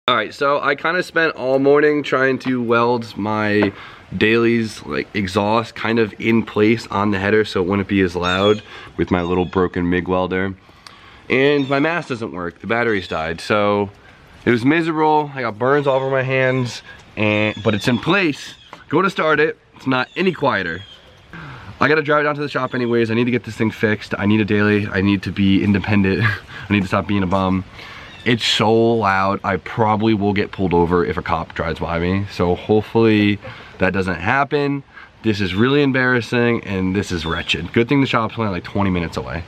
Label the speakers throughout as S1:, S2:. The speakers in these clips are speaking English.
S1: All right, so I kind of spent all morning trying to weld my dailies like exhaust kind of in place on the header so it wouldn't be as loud with my little broken MIG welder. And my mask doesn't work, the batteries died. So it was miserable, I got burns all over my hands, but it's in place. Go to start it, it's not any quieter. I gotta drive down to the shop anyways, I need to get this thing fixed. I need a daily, I need to be independent. I need to stop being a bum. It's so loud, I probably will get pulled over if a cop drives by me. So hopefully that doesn't happen. This is really embarrassing and this is wretched. Good thing the shop's only like 20 minutes away.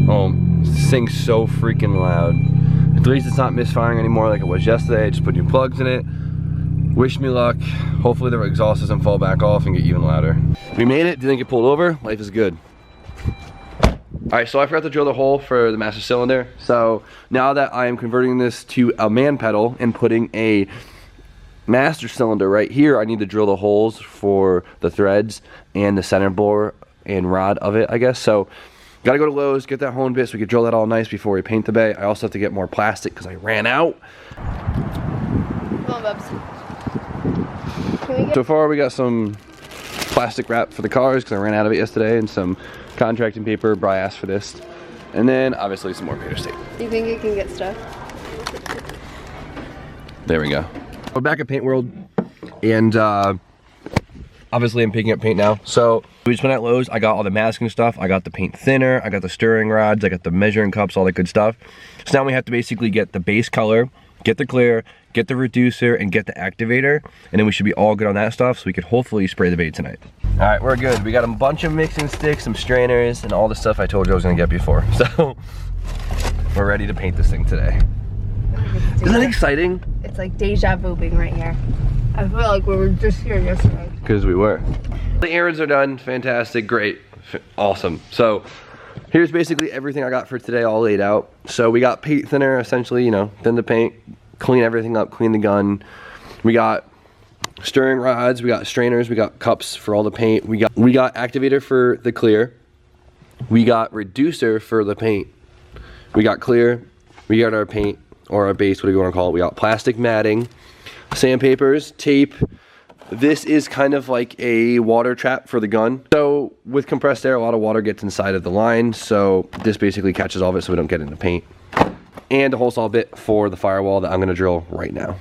S1: Oh, this thing's so freaking loud. At least it's not misfiring anymore like it was yesterday. I just put new plugs in it. Wish me luck. Hopefully the exhaust doesn't fall back off and get even louder. We made it, didn't get pulled over. Life is good. All right, so I forgot to drill the hole for the master cylinder. So now that I am converting this to a man pedal and putting a master cylinder right here, I need to drill the holes for the threads and the center bore and rod of it, I guess. So gotta go to Lowe's, get that hone bit so we can drill that all nice before we paint the bay. I also have to get more plastic because I ran out.
S2: Come on, Bubs.
S1: So far we got some plastic wrap for the cars because I ran out of it yesterday, and some contracting paper. Bri asked for this, and then obviously some more paper tape.
S2: Do you think it can get stuck?
S1: There we go. We're back at Paint World, and obviously I'm picking up paint now. So we just went at Lowe's. I got all the masking stuff, I got the paint thinner, I got the stirring rods, I got the measuring cups, all that good stuff. So now we have to basically get the base color, get the clear, get the reducer, and get the activator, and then we should be all good on that stuff so we could hopefully spray the bait tonight. All right, we're good. We got a bunch of mixing sticks, some strainers, and all the stuff I told you I was gonna get before. So we're ready to paint this thing today. Isn't that exciting?
S2: It's like deja vu-ing right here. I feel like we were just here yesterday.
S1: Because we were. The errands are done, fantastic, great, awesome. So here's basically everything I got for today all laid out. So we got paint thinner, essentially, you know, thin the paint, clean everything up, clean the gun. We got stirring rods, we got strainers, we got cups for all the paint. We got activator for the clear. We got reducer for the paint. We got clear. We got our paint, or our base, whatever you want to call it. We got plastic matting, sandpapers, tape. This is kind of like a water trap for the gun. So with compressed air, a lot of water gets inside of the line. So this basically catches all of it so we don't get into paint. And a hole saw bit for the firewall that I'm gonna drill right now.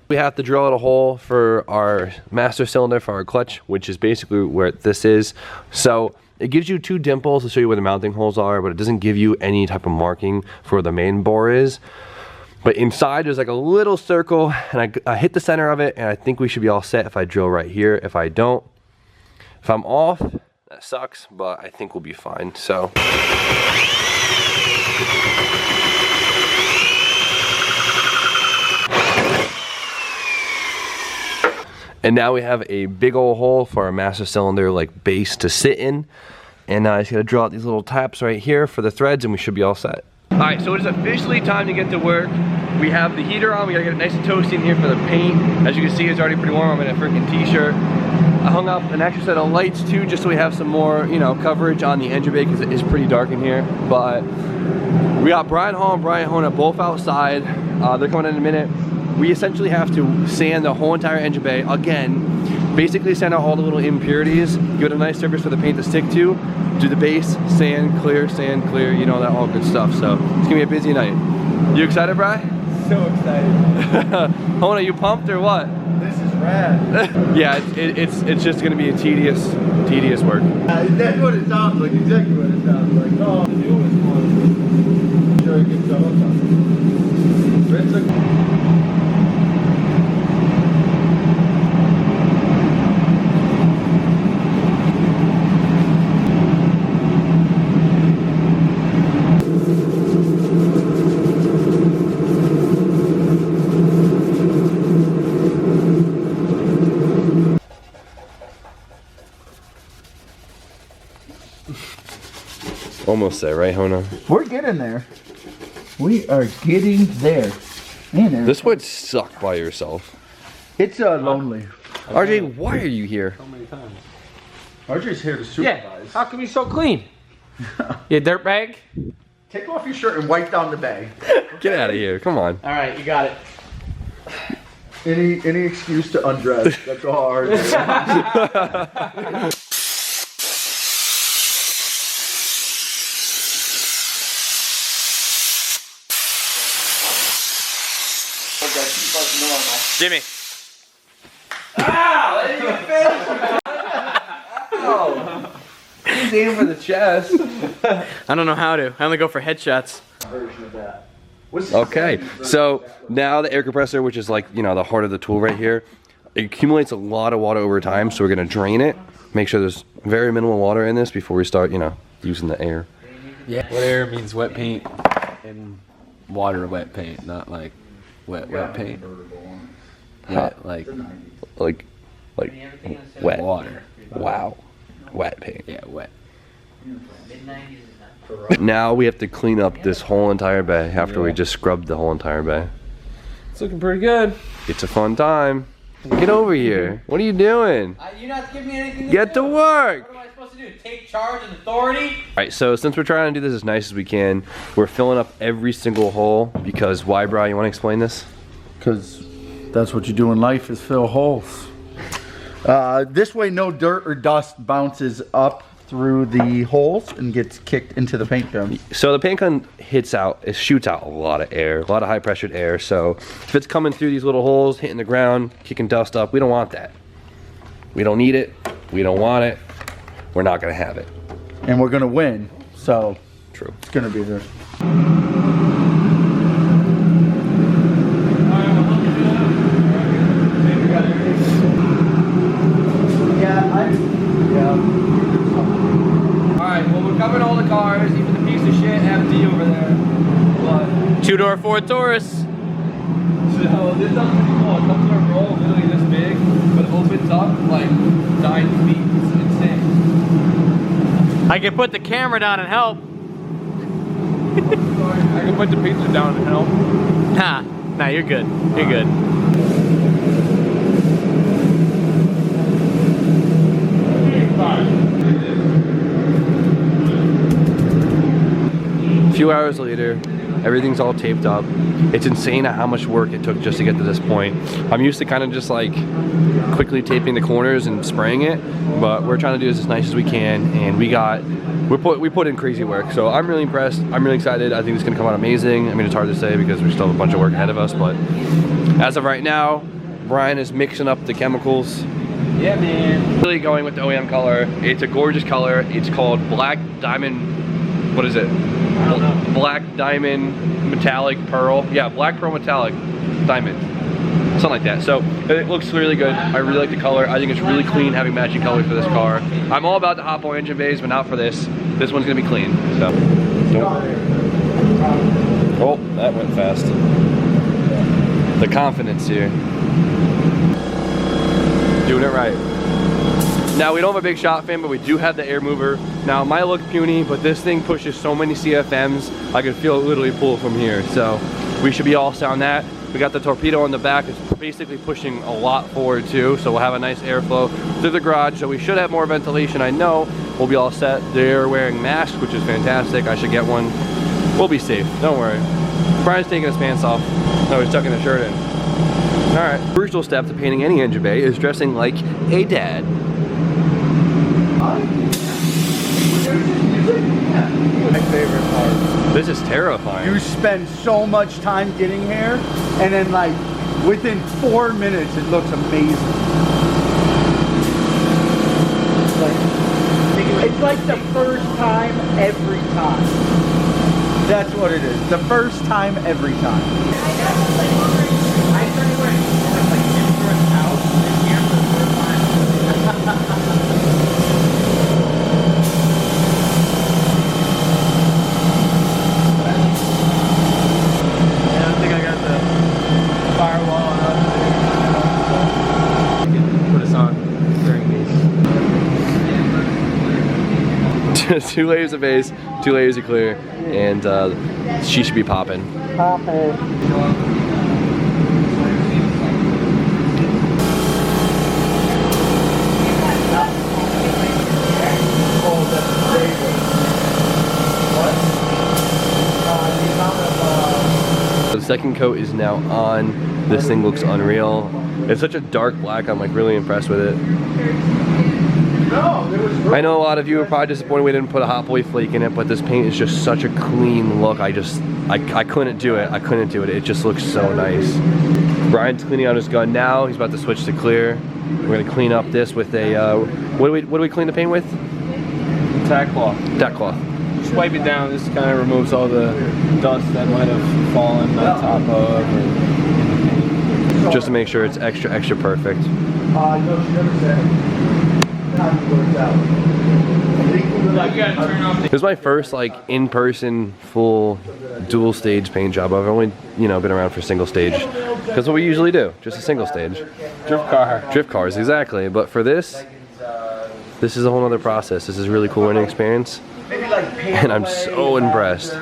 S1: We have to drill out a hole for our master cylinder for our clutch, which is basically where this is. So it gives you two dimples to show you where the mounting holes are, but it doesn't give you any type of marking for where the main bore is. But inside there's like a little circle, and I hit the center of it, and I think we should be all set if I drill right here. If I don't, if I'm off, that sucks, but I think we'll be fine, so. And now we have a big old hole for our master cylinder like base to sit in. And I just gotta drill out these little taps right here for the threads, and we should be all set. All right, so it is officially time to get to work. We have the heater on, we gotta get it nice and toasty in here for the paint. As you can see, it's already pretty warm. I'm in a freaking t-shirt. I hung up an extra set of lights too, just so we have some more, you know, coverage on the engine bay, because it is pretty dark in here. But we got Brian Hall and Brian Hona both outside. They're coming in a minute. We essentially have to sand the whole entire engine bay again, basically sand out all the little impurities, give it a nice surface for the paint to stick to, do the base, sand, clear, you know, that all good stuff. So it's gonna be a busy night. You excited, Bri?
S3: So excited.
S1: Hona, you pumped or what?
S3: This is rad.
S1: Yeah, it's just gonna be a tedious work.
S3: That's what it sounds like, exactly what it sounds like. Oh, the newest one. Sure, it gets
S1: Almost there, right, Hona?
S3: We're getting there. We are getting there. Man,
S1: this would suck by yourself.
S3: It's lonely.
S1: RJ, why are you here?
S4: So many times.
S3: RJ's here to supervise.
S4: Yeah, how come you're so clean? You dirtbag? Take off your shirt and wipe down the bay.
S1: Get out of here. Come on.
S5: All right, you got it.
S4: Any excuse to undress. That's all hard.
S5: Jimmy.
S1: He's aiming for the chest.
S5: I don't know how to. I only go for headshots.
S1: Okay, so now the air compressor, which is like, you know, the heart of the tool right here, it accumulates a lot of water over time, so we're gonna drain it, make sure there's very minimal water in this before we start, you know, using the air.
S6: Yeah. Wet air means wet paint and water wet paint, not like wet paint. Wet, like
S1: wet
S6: water.
S1: Wow, wet paint.
S6: Yeah, wet.
S1: Now we have to clean up this whole entire bay after we just scrubbed the whole entire bay.
S6: It's looking pretty good.
S1: It's a fun time. Get over here. What are you doing?
S5: You're not giving me anything to
S1: Get to work.
S5: What am I supposed to do? Take charge and authority?
S1: Alright, so since we're trying to do this as nice as we can, we're filling up every single hole because why, Bri? You want to explain this?
S4: Because that's what you do in life is fill holes. This way no dirt or dust bounces up through the holes and gets kicked into the paint gun.
S1: So the paint gun it shoots out a lot of air, a lot of high pressured air. So if it's coming through these little holes, hitting the ground, kicking dust up, we don't want that. We don't need it. We don't want it. We're not gonna have it.
S4: And we're gonna win, so
S1: True.
S4: it's gonna be there.
S1: Alright, well we're covering all the cars, even the piece of shit FD over there. But
S5: Two-door Ford Taurus.
S1: so this sounds pretty cool. It comes in a roll literally this big, but it opens up like 9 feet. It's insane.
S5: I can put the camera down and help.
S1: I can put the pizza down and help.
S5: Nah, nah, you're good. You're good.
S1: A few hours later, everything's all taped up. It's insane at how much work it took just to get to this point. I'm used to kind of just like quickly taping the corners and spraying it, but we're trying to do this as nice as we can, and we put in crazy work. So I'm really impressed. I'm really excited. I think it's gonna come out amazing. I mean, it's hard to say because we still have a bunch of work ahead of us, but as of right now, Brian is mixing up the chemicals.
S5: Yeah, man.
S1: Really going with the OEM color. It's a gorgeous color. It's called Black Diamond, what is it?
S5: I don't know.
S1: Black Diamond Metallic Pearl. Yeah, Black Pearl Metallic Diamond. Something like that. So it looks really good. I really like the color. I think it's really clean having matching colors for this car. I'm all about the hot boy engine bays, but not for this. This one's gonna be clean. So. Oh, that went fast. The confidence here. Doing it right. Now we don't have a big shot fan, but we do have the air mover. Now it might look puny, but this thing pushes so many CFMs, I can feel it literally pull from here. So we should be all set on that. We got the torpedo on the back. It's basically pushing a lot forward too, so we'll have a nice airflow through the garage. So we should have more ventilation, I know. We'll be all set. They're wearing masks, which is fantastic. I should get one. We'll be safe, don't worry. Brian's taking his pants off. No, he's tucking his shirt in. All right, crucial step to painting any engine bay is dressing like a dad.
S4: My favorite part.
S1: This is terrifying.
S4: You spend so much time getting here, and then like within 4 minutes, it looks amazing. It's like the first time every time. That's what it is. The first time every time.
S5: I think I got the firewall on. You can put us on during these.
S1: 2 layers of base, 2 layers of clear, and she should be popping. second coat is now on. This thing looks unreal. It's such a dark black, I'm like really impressed with it. I know a lot of you are probably disappointed we didn't put a hot boy flake in it, but this paint is just such a clean look. I couldn't do it. I couldn't do it. It just looks so nice. Brian's cleaning out his gun now. He's about to switch to clear. We're gonna clean up this with a, what do we clean the paint with?
S6: Tack cloth.
S1: Tack cloth.
S6: Just wipe it down. This kind of removes all the dust that might have fallen on top of.
S1: Just to make sure it's extra, extra perfect.
S3: No, she never said. How it works out.
S1: It was my first like in-person full dual stage paint job. I've only, you know, been around for single stage. That's what we usually do, just a single stage.
S6: Drift car.
S1: Drift cars, exactly. But for this is a whole other process. This is a really cool learning experience. And I'm so impressed.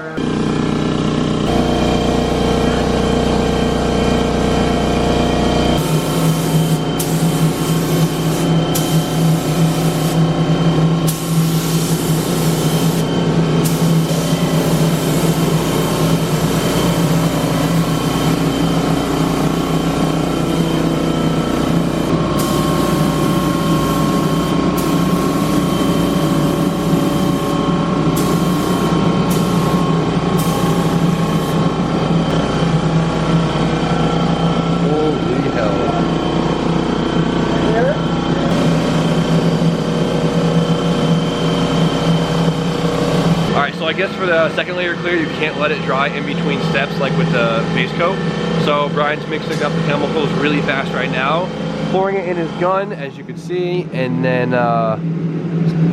S1: I guess for the second layer clear, you can't let it dry in between steps like with the base coat. So Brian's mixing up the chemicals really fast right now, pouring it in his gun, as you can see, and then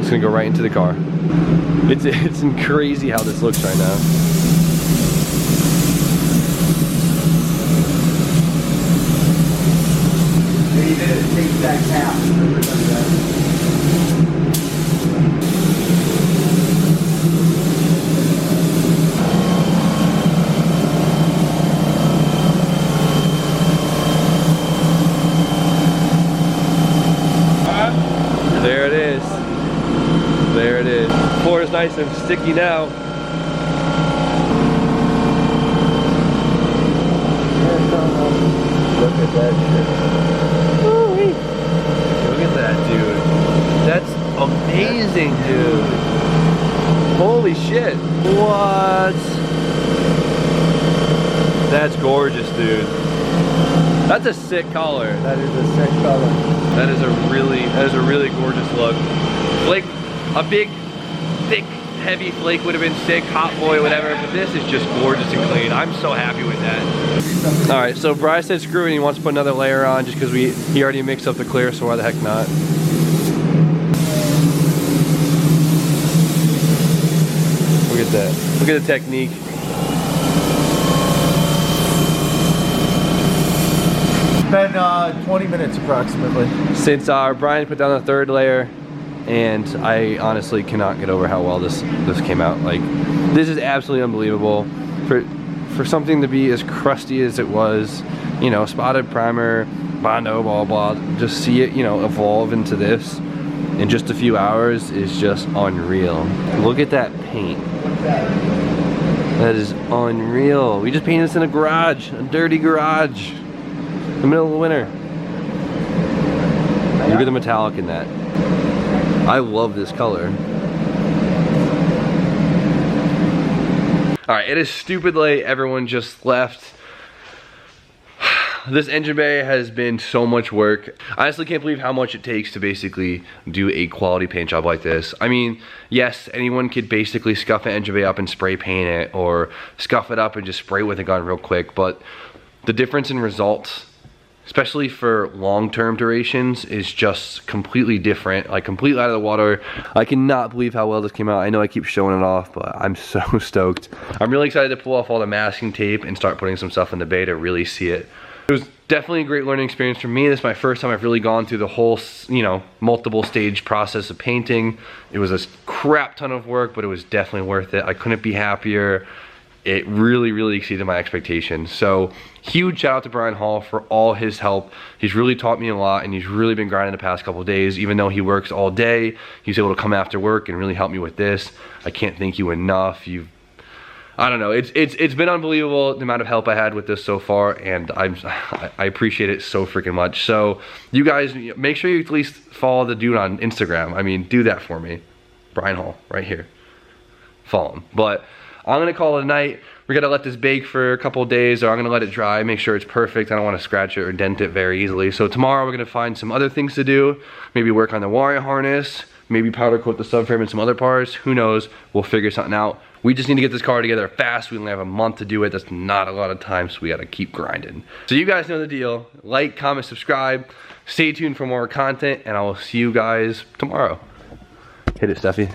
S1: it's gonna go right into the car. It's crazy how this looks right now.
S4: He did it, take that cap.
S1: There it is. There it is. The floor is nice and sticky now.
S3: Look at that shit.
S1: Look at that, dude. That's amazing, dude. Holy shit. What? That's gorgeous, dude. That's a sick color.
S3: That is a sick color.
S1: That is a really gorgeous look. Flake, a big, thick, heavy flake would have been sick, hot boy, whatever, but this is just gorgeous and clean. I'm so happy with that. All right, so Bryce said screw it, and he wants to put another layer on just because he already mixed up the clear, so why the heck not? Look at that. Look at the technique.
S4: Been 20 minutes approximately.
S1: Since Brian put down the third layer, and I honestly cannot get over how well this came out. Like, this is absolutely unbelievable. For something to be as crusty as it was, you know, spotted primer, Bondo, blah, blah, just see it, you know, evolve into this in just a few hours is just unreal. Look at that paint. That is unreal. We just painted this in a garage, a dirty garage. In the middle of the winter. Look at the metallic in that. I love this color. Alright, it is stupid late. Everyone just left. This engine bay has been so much work. I honestly can't believe how much it takes to basically do a quality paint job like this. I mean, yes, anyone could basically scuff an engine bay up and spray paint it, or scuff it up and just spray with a gun real quick, but the difference in results, especially for long-term durations, is just completely different, like completely out of the water. I cannot believe how well this came out. I know I keep showing it off, but I'm so stoked. I'm really excited to pull off all the masking tape and start putting some stuff in the bay to really see it. It was definitely a great learning experience for me. This is my first time I've really gone through the whole, you know, multiple stage process of painting. It was a crap ton of work, but it was definitely worth it. I couldn't be happier. It really, really exceeded my expectations. So huge shout out to Brian Hall for all his help. He's really taught me a lot, and he's really been grinding the past couple of days. Even though he works all day, he's able to come after work and really help me with this. I can't thank you enough. You've I don't know. It's been unbelievable the amount of help I had with this so far, and I appreciate it so freaking much. So you guys, make sure you at least follow the dude on Instagram. I mean, do that for me. Brian Hall, right here. Follow him. But I'm gonna call it a night. We're gonna let this bake for a couple of days, or I'm gonna let it dry, make sure it's perfect. I don't wanna scratch it or dent it very easily. So tomorrow we're gonna find some other things to do. Maybe work on the wire harness, maybe powder coat the subframe and some other parts. Who knows? We'll figure something out. We just need to get this car together fast. We only have a month to do it. That's not a lot of time, so we gotta keep grinding. So you guys know the deal. Like, comment, subscribe. Stay tuned for more content, and I will see you guys tomorrow. Hit it, Steffi.